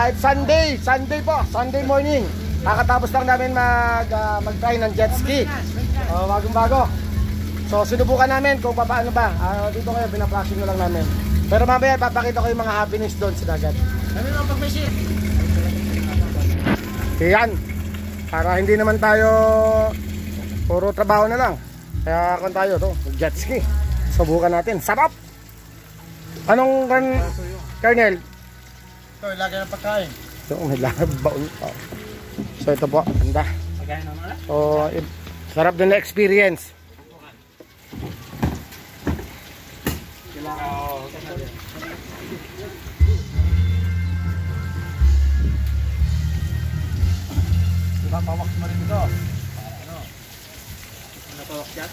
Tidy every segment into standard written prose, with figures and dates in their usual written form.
It's Sunday po, Sunday morning. Kakatapos lang namin mag-try ng jet ski. Bagong bago. So sinubukan namin kung paano ba. Dito kayo, pinapractice nyo lang namin. Pero mamaya papakita ko yung mga happenings doon sa dagat. Ano lang pag-visit? Yan. Para hindi naman tayo puro trabaho na lang. Kaya kung tayo to, jet ski. Subukan natin. Sarap! Anong Colonel? Ito, ilagay ng pagkain. So, may baon pa. So, ito po. Ganda. Pagkain naman na? So, sarap din na experience. Pawak mo rin ito. Ano? Napawak siya?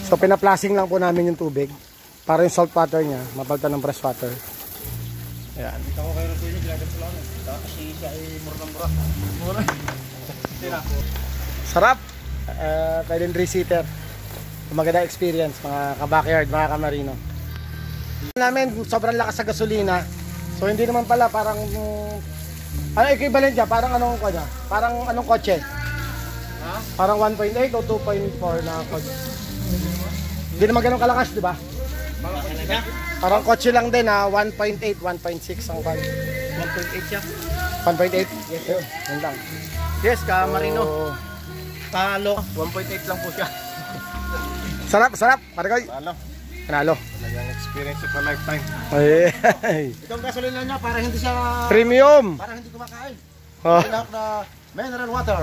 So, pinaplasing lang po namin yung tubig. Para yung salt water niya, mapalitan ng fresh water. Ayan. Dito ko kayo rin ito, ilagay sa lang. Kasi siya ay murang-mura. Mura? Sira. Sarap! Pwede yung 3-seater. Maganda experience, mga ka-backyard, mga ka-marino. Namin, sobrang lakas sa gasolina. So, hindi naman pala parang... ano equivalent niya? Parang anong kanya? Parang anong kotse? Ha? Parang 1.8 o 2.4 na kotse. Hindi naman ganun kalakas, di ba? Parang kotse lang din ha, 1.8, 1.6 ang kwan. 1.8 siya. 1.8? Yes, sir. Yun lang. Yes, ka-marino. So, Talo. 1.8 lang po siya. sarap, sarap. Parikoy. Talo. Panalo. Talagang experience of a lifetime. Ay. Itong gasolina niya para hindi siya... Premium. Para hindi kumakain. Oh. Tinawag na mineral water.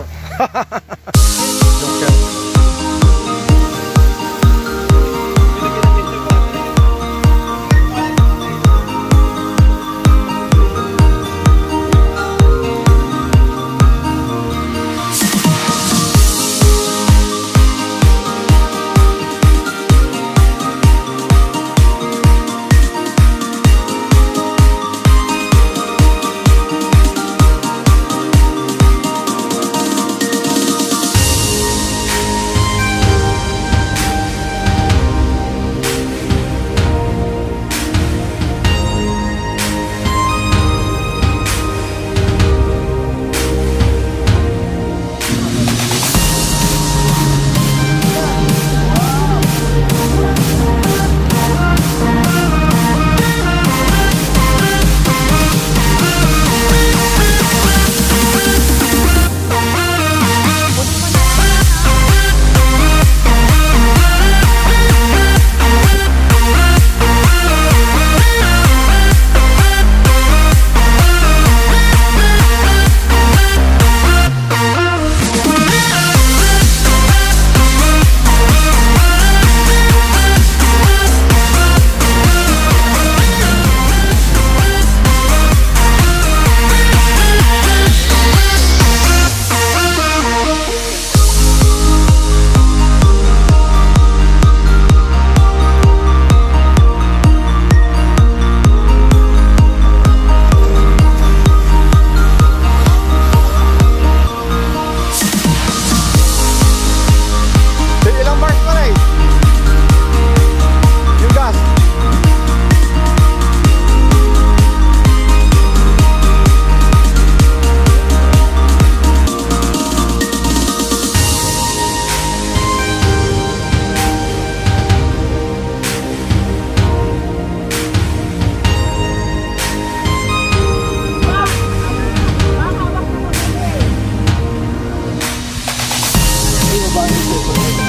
Bye.